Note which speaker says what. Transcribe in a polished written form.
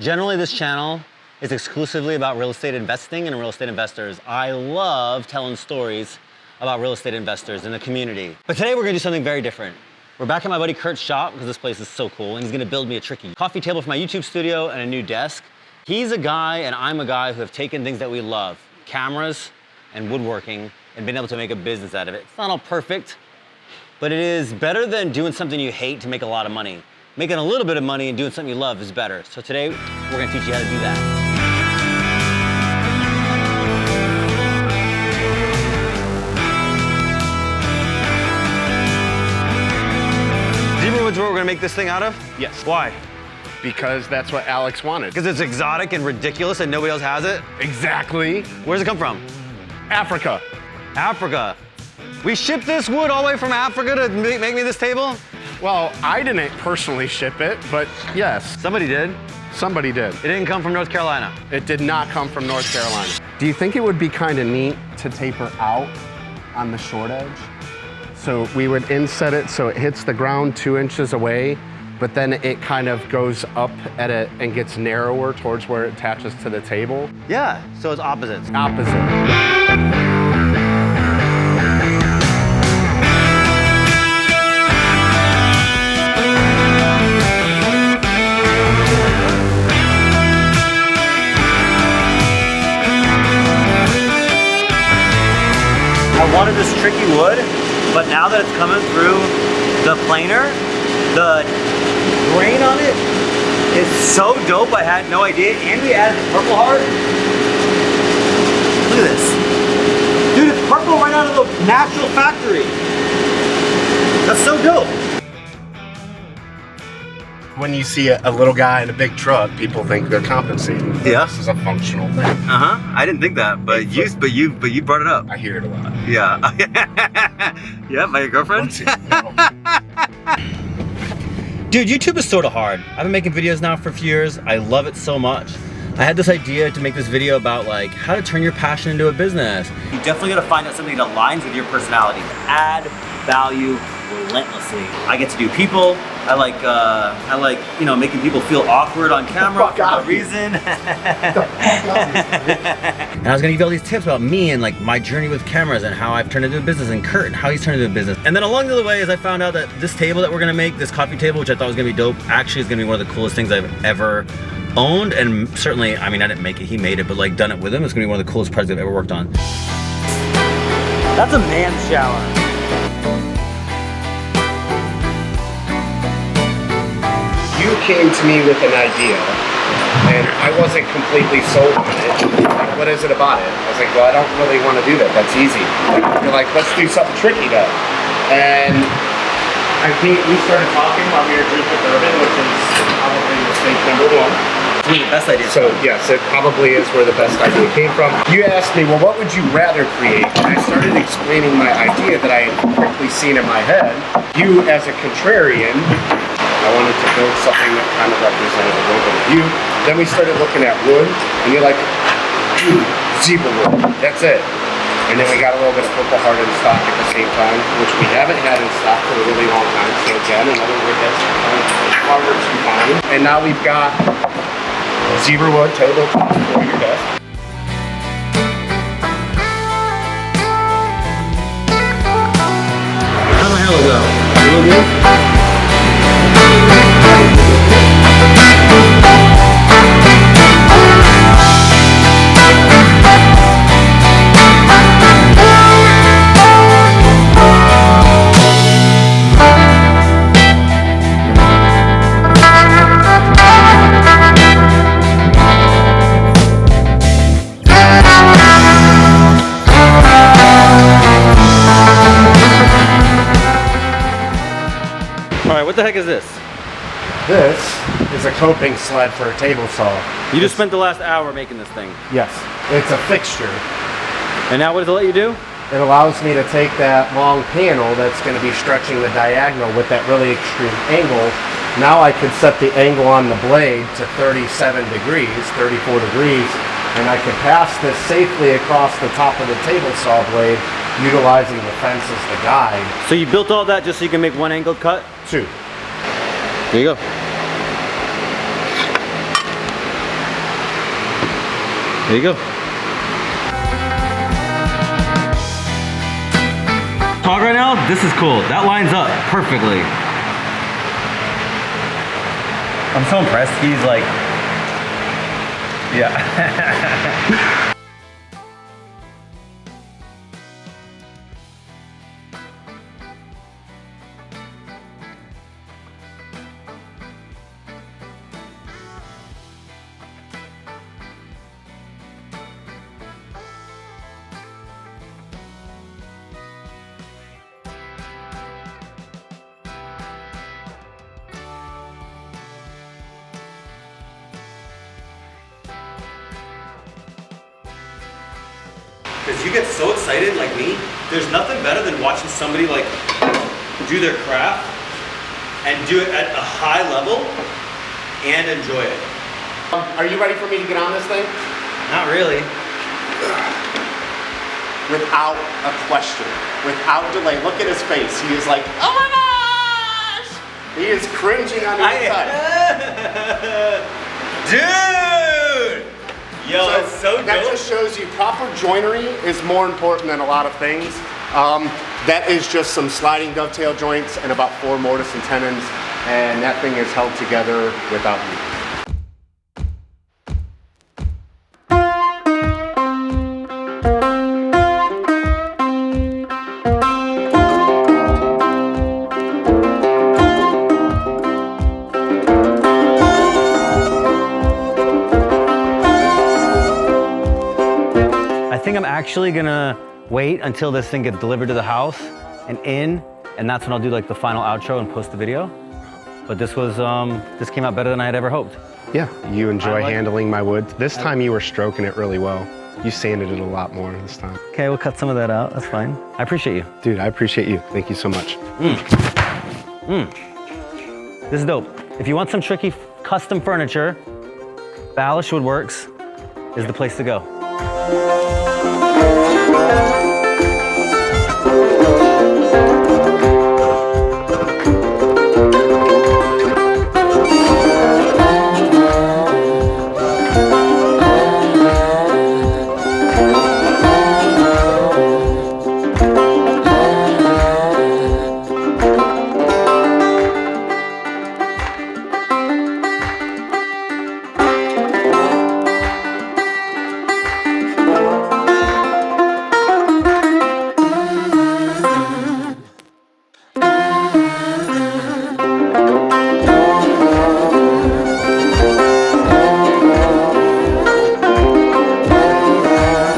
Speaker 1: Generally, this channel is exclusively about real estate investing and real estate investors. I love telling stories about real estate investors in the community. But today we're gonna do something very different. We're back at my buddy Kurt's shop because this place is so cool, and he's gonna build me a tricky coffee table for my YouTube studio and a new desk. He's a guy and I'm a guy who have taken things that we love, cameras and woodworking, and been able to make a business out of it. It's not all perfect, but it is better than doing something you hate to make a lot of money. Making a little bit of money and doing something you love is better. So today, we're gonna teach you how to do that. Zebra wood's what we're gonna make this thing out of?
Speaker 2: Yes.
Speaker 1: Why?
Speaker 2: Because that's what Alex wanted.
Speaker 1: Because it's exotic and ridiculous and nobody else has it?
Speaker 2: Exactly.
Speaker 1: Where's it come from?
Speaker 2: Africa.
Speaker 1: Africa. We shipped this wood all the way from Africa to make me this table?
Speaker 2: Well, I didn't personally ship it, but yes.
Speaker 1: Somebody did.
Speaker 2: Somebody did.
Speaker 1: It didn't come from North Carolina.
Speaker 2: It did not come from North Carolina. Do you think it would be kind of neat to taper out on the short edge? So we would inset it so it hits the ground 2 inches away, but then it kind of goes up at it and gets narrower towards where it attaches to the table.
Speaker 1: Yeah, so it's opposites.
Speaker 2: Opposite.
Speaker 1: I wanted this tricky wood, but now that it's coming through the planer, the grain on it is so dope. I had no idea. And we added the purple heart. Look at this. Dude, it's purple right out of the natural factory. That's so dope.
Speaker 2: When you see a little guy in a big truck, people think they're compensating.
Speaker 1: Yeah.
Speaker 2: This is a functional thing.
Speaker 1: I didn't think that, but you brought it up.
Speaker 2: I hear it a lot.
Speaker 1: Yeah. Yeah, by your girlfriend? Dude, YouTube is sort of hard. I've been making videos now for a few years. I love it so much. I had this idea to make this video about like how to turn your passion into a business. You definitely gotta find out something that aligns with your personality. Add value relentlessly. I get to do people. I like you know, making people feel awkward on camera for no reason. And I was gonna give you all these tips about me and like my journey with cameras and how I've turned it into a business, and Kurt and how he's turned it into a business. And then along the way, as I found out that this table that we're gonna make, this coffee table, which I thought was gonna be dope, actually is gonna be one of the coolest things I've ever owned. And certainly, I mean, I didn't make it, he made it, but like done it with him, it's gonna be one of the coolest projects I've ever worked on. That's a man's shower.
Speaker 2: You came to me with an idea, and I wasn't completely sold on it. Like, what is it about it? I was like, well, I don't really want to do that. That's easy. You're like, let's do something tricky though. And I think we started talking while we were drinking bourbon, which is probably mistake number one.
Speaker 1: The best idea.
Speaker 2: So yes, it probably is where the best idea came from. You asked me, well, what would you rather create? And I started explaining my idea that I had quickly seen in my head. You, as a contrarian, I wanted to build something that kind of represented a little bit of you. Then we started looking at wood, and you're like, zebra wood, that's it. And then we got a little bit of purple heart in stock at the same time, which we haven't had in stock for a really long time. So again, another wood that's harder to find. And now we've got zebra wood table for your desk.
Speaker 1: How's my hair look though? A little good? What the heck is this?
Speaker 2: This is a coping sled for a table saw.
Speaker 1: You just spent the last hour making this thing.
Speaker 2: Yes, it's a fixture.
Speaker 1: And now what does it let you do?
Speaker 2: It allows me to take that long panel that's going to be stretching the diagonal with that really extreme angle. Now I can set the angle on the blade to 37 degrees, 34 degrees, and I can pass this safely across the top of the table saw blade utilizing the fence as the guide.
Speaker 1: So you built all that just so you can make one angled cut?
Speaker 2: 2.
Speaker 1: There you go. There you go. Talk right now, this is cool. That lines up perfectly. I'm so impressed. He's like, yeah. Because you get so excited like me, there's nothing better than watching somebody like do their craft and do it at a high level and enjoy it.
Speaker 2: Are you ready for me to get on this thing?
Speaker 1: Not really.
Speaker 2: Without a question, without delay. Look at his face. He is like, oh my gosh! He is cringing on the inside.
Speaker 1: Dude! Yo, it's so dope.
Speaker 2: That just shows you proper joinery is more important than a lot of things. That is just some sliding dovetail joints and about 4 mortise and tenons, and that thing is held together without you.
Speaker 1: I think I'm actually gonna wait until this thing gets delivered to the house and that's when I'll do like the final outro and post the video. But this was, this came out better than I had ever hoped.
Speaker 2: Yeah, you enjoy
Speaker 1: like
Speaker 2: handling my wood. This time you were stroking it really well. You sanded it a lot more this time.
Speaker 1: Okay, we'll cut some of that out, that's fine. I appreciate you.
Speaker 2: Dude, I appreciate you. Thank you so much.
Speaker 1: This is dope. If you want some tricky custom furniture, Balish Woodworks is the place to go.